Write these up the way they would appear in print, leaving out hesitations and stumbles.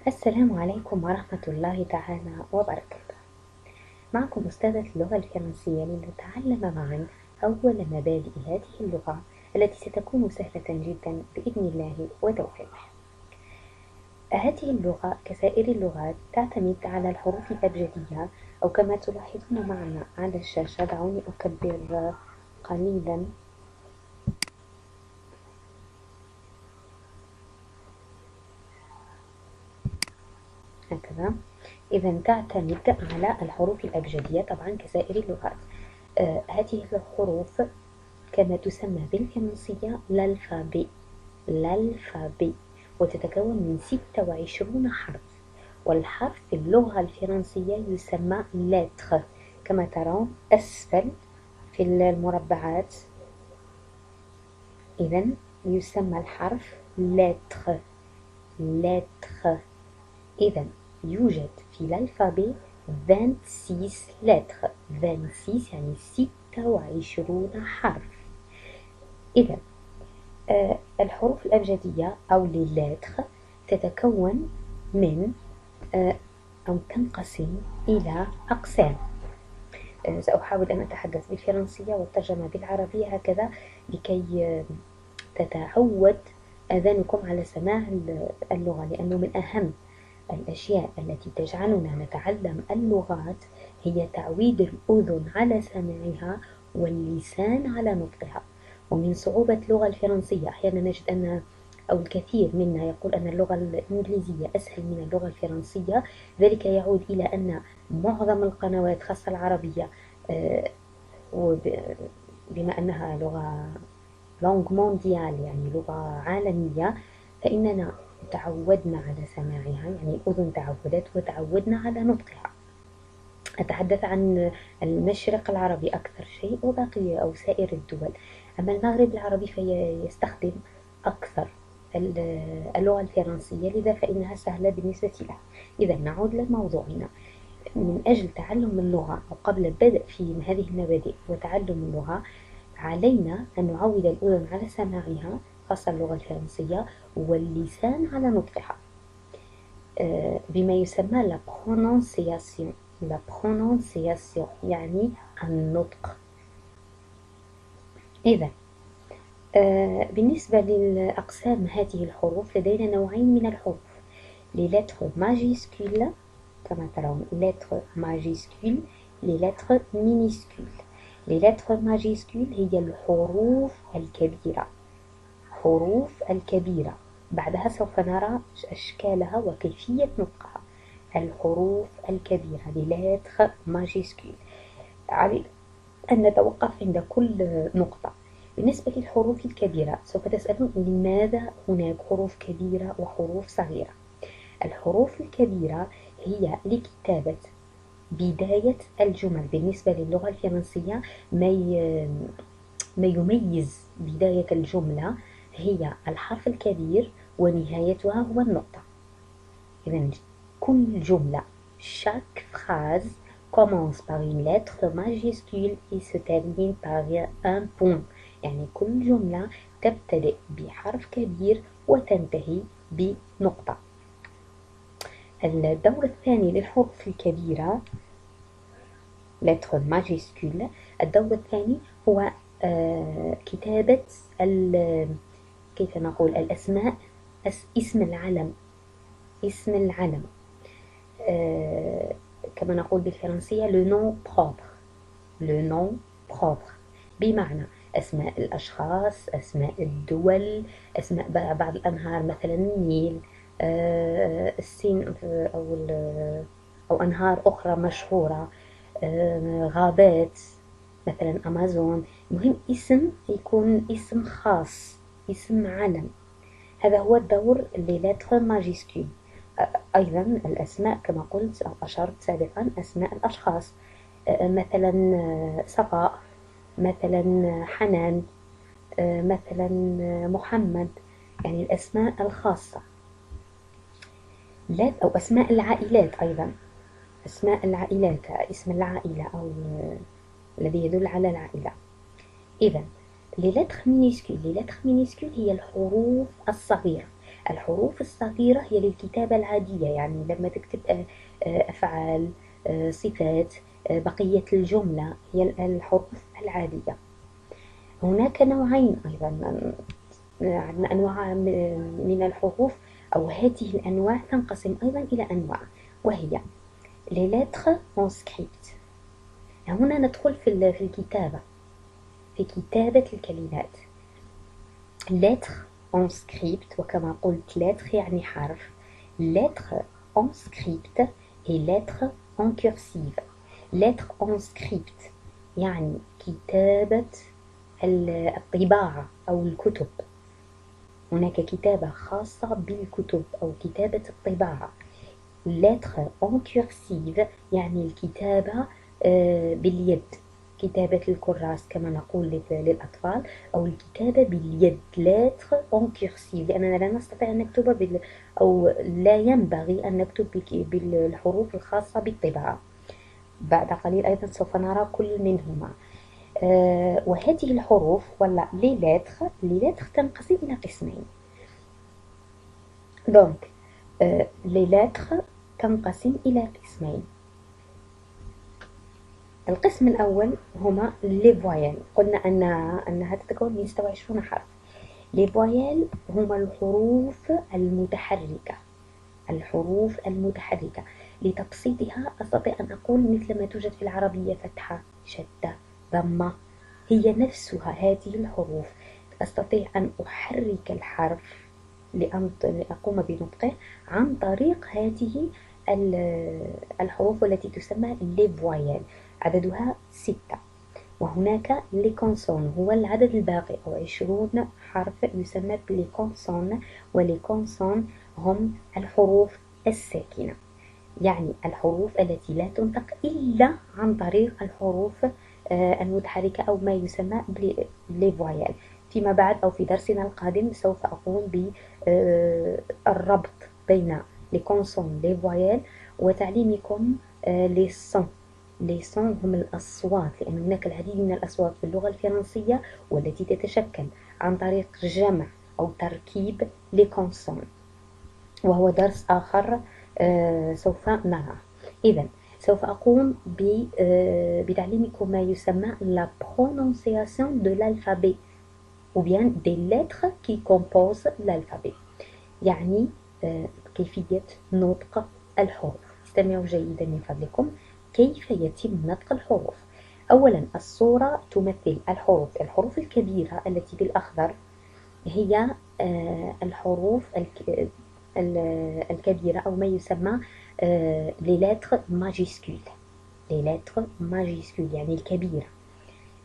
السلام عليكم ورحمة الله تعالى وبركاته. معكم أستاذة اللغة الفرنسية لنتعلم معا أول مبادئ هذه اللغة التي ستكون سهلة جدا بإذن الله وتوفيقه. هذه اللغة كسائر اللغات تعتمد على الحروف الأبجدية أو كما تلاحظون معنا على الشاشة. دعوني أكبر قليلا. هكذا. إذا تعتمد على الحروف الأبجدية طبعا كسائر اللغات. هذه الحروف كما تسمى بالفرنسية الألفابي، وتتكون من 26 حرف، والحرف في اللغة الفرنسية يسمى lettre كما ترون أسفل في المربعات. إذا يسمى الحرف lettre. إذا يوجد في الألفابي 26 lettres، 26 يعني 26 حرف. إذا الحروف الأبجدية أو les lettres تتكون من أو تنقسم إلى أقسام. سأحاول أن أتحدث بالفرنسية والترجمة بالعربية هكذا لكي تتعود آذانكم على سماع اللغة، لأنه من أهم الأشياء التي تجعلنا نتعلم اللغات هي تعويد الأذن على سماعها واللسان على نطقها. ومن صعوبة اللغة الفرنسية أحيانا نجد أن أو الكثير منا يقول أن اللغة الإنجليزية أسهل من اللغة الفرنسية. ذلك يعود إلى أن معظم القنوات خاصة العربية بما أنها لغة لونغ مونديال يعني لغة عالمية، فإننا تعودنا على سماعها، يعني الأذن تعودت وتعودنا على نطقها. أتحدث عن المشرق العربي أكثر شيء وباقي أو سائر الدول. أما المغرب العربي فيستخدم أكثر اللغة الفرنسية، لذا فإنها سهلة بالنسبة له. إذا نعود لموضوعنا. من أجل تعلم اللغة أو قبل البدء في هذه المبادئ وتعلم اللغة علينا أن نعود الأذن على سماعها خاصة اللغة الفرنسية واللسان على نطقها بما يسمى la prononciation يعني النطق. إذا بالنسبة للأقسام هذه الحروف لدينا نوعين من الحروف: les lettres majuscules كما ترون lettres majuscules، les lettres minuscules. les lettres majuscules هي الحروف الكبيرة، حروف الكبيرة. بعدها سوف نرى أشكالها وكيفية نطقها. الحروف الكبيرة les lettres majuscules. علي أن نتوقف عند كل نقطة. بالنسبة للحروف الكبيرة سوف تسألون لماذا هناك حروف كبيرة وحروف صغيرة. الحروف الكبيرة هي لكتابة بداية الجمل. بالنسبة للغة الفرنسية ما يميز بداية الجملة هي الحرف الكبير ونهايتها هو النقطة. إذن كل جملة chaque phrase commence par une lettre majuscule et se termine par un point. يعني كل جملة تبتدئ بحرف كبير وتنتهي بنقطة. الدور الثاني للحروف الكبيرة lettre majuscule. الدور الثاني هو كتابة كيف نقول الأسماء، اسم العلم، اسم العلم كما نقول بالفرنسية le nom propre، le nom propre بمعنى أسماء الأشخاص، أسماء الدول، أسماء بعض الأنهار مثلا النيل، السين أو أنهار أخرى مشهورة، غابات مثلا أمازون. مهم اسم يكون اسم خاص، اسم علم. هذا هو الدور اللي lettre majuscule. أيضا الأسماء كما قلت أو أشرت سابقا أسماء الأشخاص، مثلا صفاء، مثلا حنان، مثلا محمد، يعني الأسماء الخاصة. أو أسماء العائلات أيضا، أسماء العائلات، اسم العائلة أو الذي يدل على العائلة. إذا les lettres minuscules هي الحروف الصغيرة الحروف الصغيرة هي للكتابة العادية، يعني لما تكتب أفعال، صفات، بقية الجملة، هي الحروف العادية. هناك نوعين أيضا، عندنا أنواع من الحروف، أو هذه الأنواع تنقسم أيضا إلى أنواع، وهي les lettres en script. هنا ندخل في الكتابة، في كتابة الكلمات. lettre en script، وكما قلت lettre يعني حرف، lettre en script et lettre en cursive. lettre en script يعني كتابة الطباعة أو الكتب. هناك كتابة خاصة بالكتب أو كتابة الطباعة. lettre en cursive يعني الكتابة باليد، كتابة الكراس كما نقول للأطفال، أو الكتابة باليد lettre en cursive، لأننا لا نستطيع أن نكتب أو لا ينبغي أن نكتب بالحروف الخاصة بالطباعة. بعد قليل أيضا سوف نرى كل منهما. وهذه الحروف ولا لي لتر تنقسم إلى قسمين. دونك لي لتر تنقسم إلى قسمين. القسم الأول هما لي فويل، قلنا أنها تتكون من 26 حرف. لي فويل هما الحروف المتحركة، الحروف المتحركة. لتبسيطها أستطيع أن أقول مثل ما توجد في العربية فتحة، شدة، ضمة، هي نفسها هذه الحروف. أستطيع أن أحرك الحرف لأقوم بنطقه عن طريق هذه الحروف التي تسمى لي فويل، عددها 6. وهناك لي كونسون هو العدد الباقي أو 20 حرف يسمى بلي كونسون، ولي كونسون هم الحروف الساكنة، يعني الحروف التي لا تنطق إلا عن طريق الحروف المتحركة أو ما يسمى بلي فويل. فيما بعد أو في درسنا القادم سوف أقوم بالربط بين لي كونسون لي فويل وتعليمكم لي سون. لي سون هم الأصوات، لأن هناك العديد من الأصوات في اللغة الفرنسية والتي تتشكل عن طريق جمع أو تركيب لي كونسون، وهو درس آخر سوف نراه. إذن سوف أقوم بتعليمكم ما يسمى la prononciation de l'alphabet ou bien des lettres qui composent l'alphabet، يعني كيفية نطق الحروف. استمعوا جيدا من فضلكم. كيف يتم نطق الحروف؟ أولا الصورة تمثل الحروف الكبيرة التي بالأخضر هي الحروف الكبيرة أو ما يسمى les lettres majuscules، les lettres majuscules يعني الكبيرة.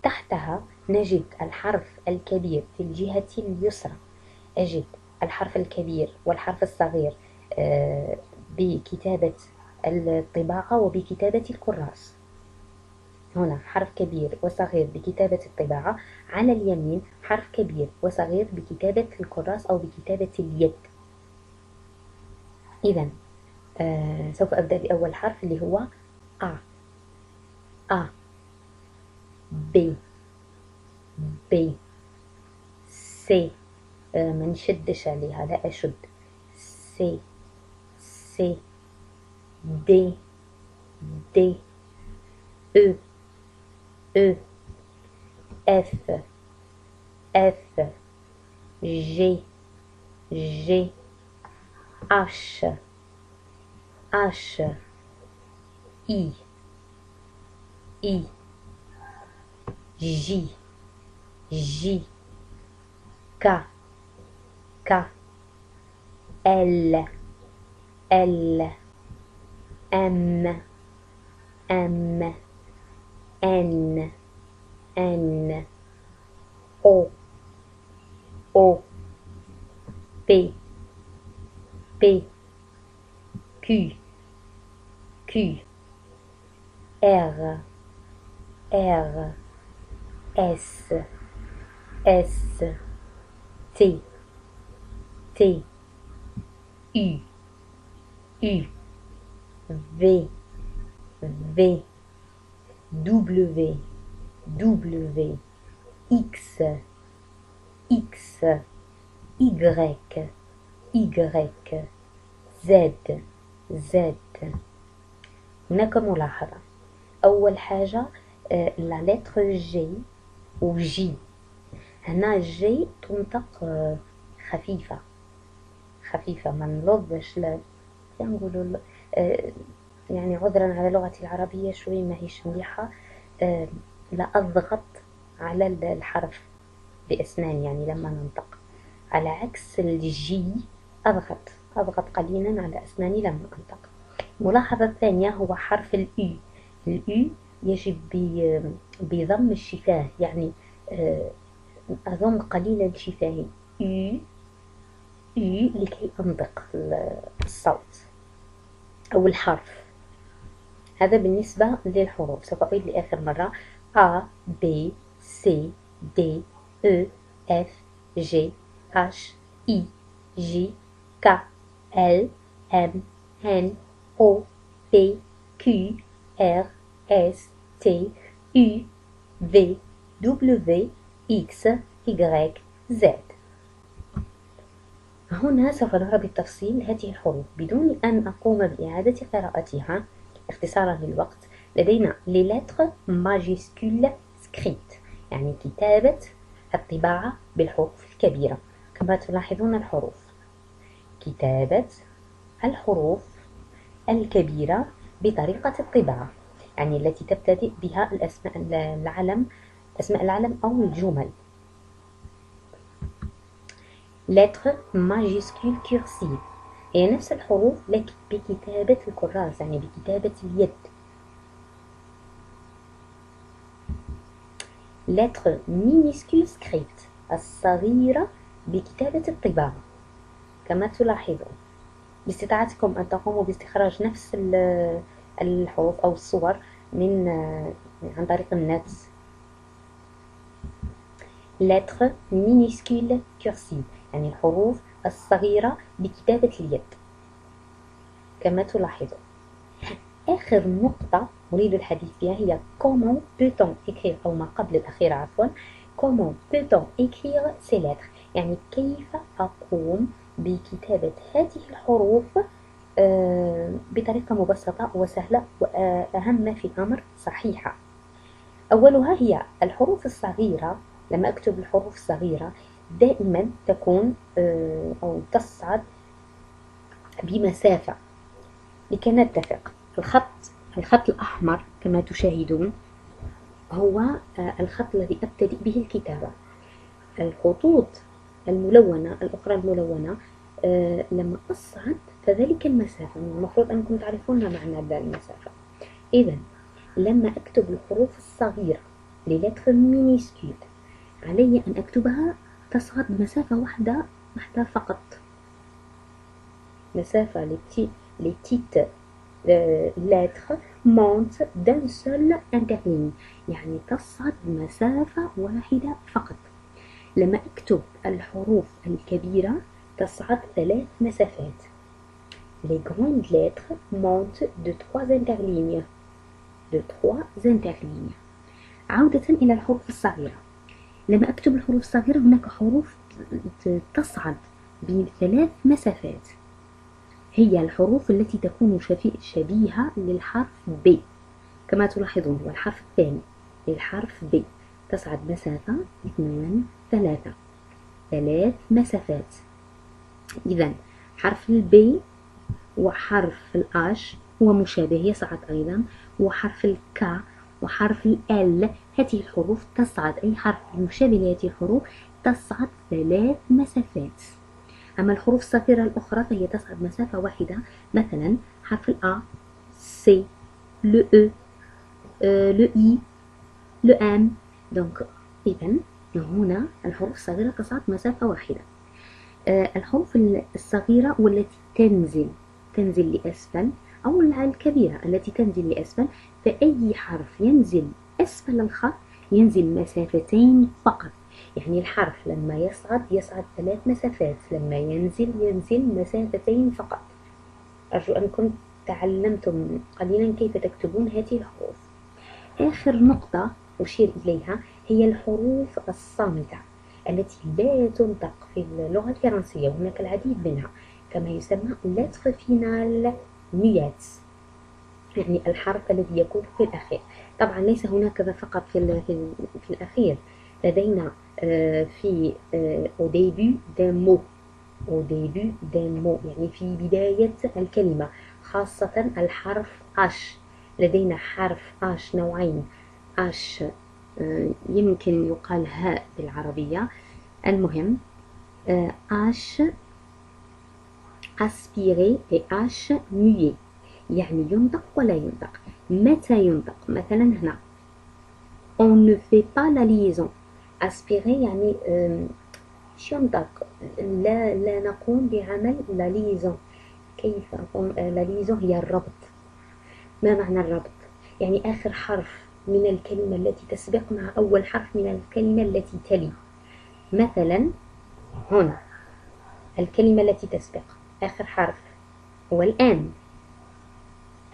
تحتها نجد الحرف الكبير في الجهة اليسرى، أجد الحرف الكبير والحرف الصغير بكتابة الطباعة وبكتابة الكراس. هنا حرف كبير وصغير بكتابة الطباعة، على اليمين حرف كبير وصغير بكتابة الكراس أو بكتابة اليد. إذن سوف أبدأ بأول حرف اللي هو A B B C، ما نشدش عليها، لا أشد. C C D D E E F F G G H H I I J J K K L L M M N N O O P P Q Q R R S S T T U U V V W W X X Y Y Z Z. هناك ملاحظة. أول حاجة لا لتر جي و جي. هنا جي تنطق خفيفة خفيفة، ما نلظش نقولوا يعني عذرا على لغتي العربية شوي ما هيش مليحة. لا أضغط على الحرف بأسنان يعني لما ننطق، على عكس الجي أضغط قليلا على أسناني لما أنطق. الملاحظة الثانية هو حرف الأي. الأي يجب بضم الشفاه، يعني أضم قليلا شفاهي أي لكي أنطق الصوت أو الحرف. هذا بالنسبة للحروف. سوف أعيد لآخر مرة: A B C D E F G H I J K L M N O P Q R S T U V W X Y Z. هنا سوف نرى بالتفصيل هذه الحروف بدون أن أقوم بإعادة قراءتها اختصارا للوقت. لدينا les lettres majuscules script، يعني كتابة الطباعة بالحروف الكبيرة. كما تلاحظون الحروف، كتابة الحروف الكبيرة بطريقة الطباعة، يعني التي تبتدئ بها الأسماء العلم أو الجمل. lettres majuscules cursives هي نفس الحروف لكن بكتابة الكراس، يعني بكتابة اليد. lettres minuscules script الصغيرة بكتابة الطباعة. كما تلاحظون باستطاعتكم أن تقوموا باستخراج نفس الحروف أو الصور عن طريق النت. lettres minuscules cursives يعني الحروف الصغيرة بكتابة اليد كما تلاحظون. آخر نقطة أريد الحديث بها هي comment peut-on écrire، أو ما قبل الأخيرة عفوا. comment peut-on écrire ces lettres، يعني كيف أقوم بكتابة هذه الحروف بطريقة مبسطة وسهلة، وأهم ما في الأمر صحيحة. أولها هي الحروف الصغيرة. لما أكتب الحروف الصغيرة دائما تكون أو تصعد بمسافة. لكي نتفق، الخط الأحمر كما تشاهدون هو الخط الذي أبتدئ به الكتابة. الخطوط الملونة الأخرى الملونة لما أصعد فذلك المسافة، المفروض أنكم تعرفون معنى المسافة. إذن لما أكتب الحروف الصغيرة للتر مينيسكول علي أن أكتبها تصعد مسافة واحدة فقط. مسافة les petites lettres montent d'un seul interligne، يعني تصعد مسافة واحدة فقط. لما أكتب الحروف الكبيرة تصعد 3 مسافات. les grandes lettres montent de 3 interlignes. عودة إلى الحروف الصغيرة. لما أكتب الحروف الصغيرة هناك حروف تصعد ب3 مسافات، هي الحروف التي تكون شبيهة للحرف B. كما تلاحظون هو الحرف الثاني للحرف B، تصعد مسافة 2 3 مسافات. إذن حرف الB وحرف الH هو مشابه يصعد أيضا، وحرف الك وحرف ال. هذه الحروف تصعد، أي حرف مشابه لهذه الحروف تصعد 3 مسافات. أما الحروف الصغيرة الأخرى فهي تصعد مسافة واحدة، مثلا حرف الأ، سي، لو أو، لو إي، لو أم. دونك إذن هنا الحروف الصغيرة تصعد مسافة واحدة. الحروف الصغيرة والتي تنزل لأسفل، أو الكبيرة التي تنزل لأسفل، فأي حرف ينزل أسفل الخط ينزل مسافتين فقط. يعني الحرف لما يصعد 3 مسافات، لما ينزل مسافتين فقط. أرجو أنكم تعلمتم قليلا كيف تكتبون هذه الحروف. آخر نقطة أشير إليها هي الحروف الصامتة. التي لا تنطق في اللغة الفرنسية، وهناك العديد منها، كما يسمى lettre finale muette، يعني الحرف الذي يكون في الأخير. طبعا ليس هناك فقط في الأخير، لدينا في au début d'un mot، au début d'un mot يعني في بداية الكلمة، خاصة الحرف H. لدينا حرف H نوعين، H يمكن يقال هاء بالعربية، المهم H aspiré et H muet، يعني ينطق ولا ينطق. متى ينطق؟ مثلا هنا on ne fait pas la liaison. aspirer يعني مش ينطق، لا نقوم بعمل la liaison. كيف أقوم la liaison؟ هي الربط. ما معنى الربط؟ يعني آخر حرف من الكلمة التي تسبق مع أول حرف من الكلمة التي تلي. مثلا هنا الكلمة التي تسبق آخر حرف هو الآن،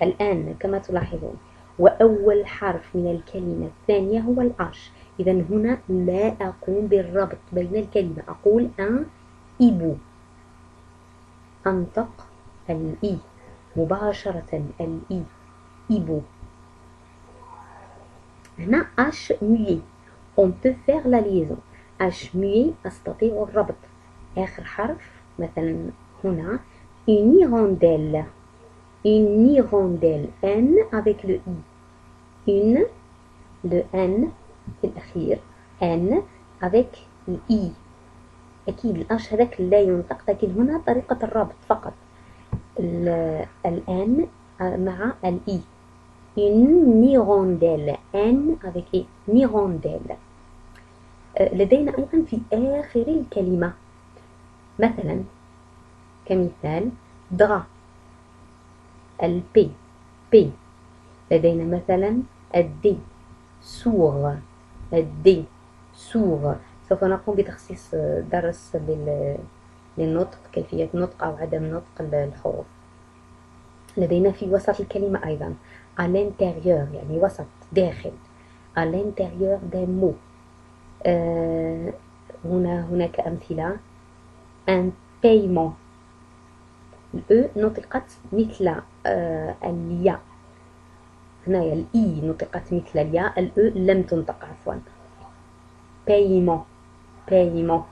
الآن كما تلاحظون، وأول حرف من الكلمة الثانية هو الأش. إذا هنا لا أقوم بالربط بين الكلمة، أقول أن إبو، أنطق الإي مباشرة، الإي إبو. هنا أش ميي on peut faire la liaison. أش ميي أستطيع الربط آخر حرف، مثلا هنا une hirondelle، une hirondelle N avec le I، une le N في الأخير N avec le I. أكيد الأش هذاك لا ينطق، لكن هنا طريقة الربط فقط الآن مع الإي. une hirondelle N avec I hirondelle. لدينا أيضا في آخر الكلمة، مثلا كمثال drap البي بي. لدينا مثلا الدي سور، الدي سور. سوف نقوم بتخصيص درس للنطق، كيفية نطق أو عدم نطق الحروف. لدينا في وسط الكلمة أيضا à l'intérieur يعني وسط داخل، à l'intérieur d'un mot. هناك أمثلة un paiement، الأ نطقت مثل الياء، هنايا الإي نطقت مثل الياء، الأ لم تنطق عفوا. paiement paiement.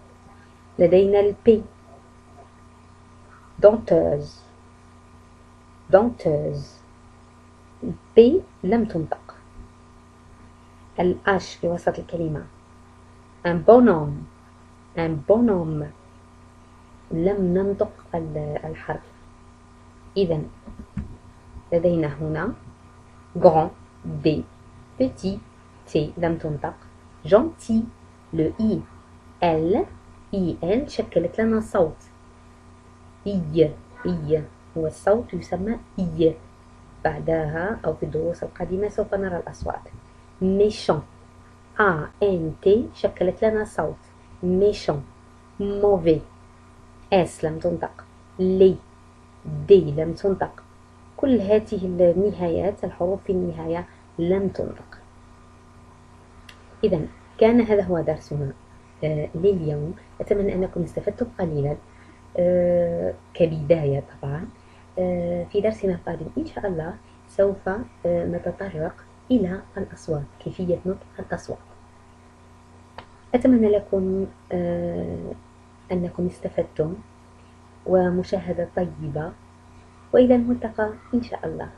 لدينا البي denteuse denteuse، البي لم تنطق. الأش في وسط الكلمة un bonhomme un bonhomme، لم ننطق الحرف. إذن لدينا هنا grand D، petit T لم تنطق، gentil le I L I L شكلت لنا صوت إي إي، هو الصوت يسمى إي. بعدها أو في الدروس القادمة سوف نرى الأصوات. méchant A N T شكلت لنا صوت méchant. mauvais S لم تنطق، لي دي لم تنطق. كل هذه النهايات، الحروف في النهاية لم تنطق. إذن كان هذا هو درسنا لليوم. أتمنى أنكم استفدتم قليلا كبداية. طبعا في درسنا القادم إن شاء الله سوف نتطرق إلى الأصوات، كيفية نطق الأصوات. أتمنى لكم أنكم استفدتم، ومشاهدة طيبة، وإلى الملتقى إن شاء الله.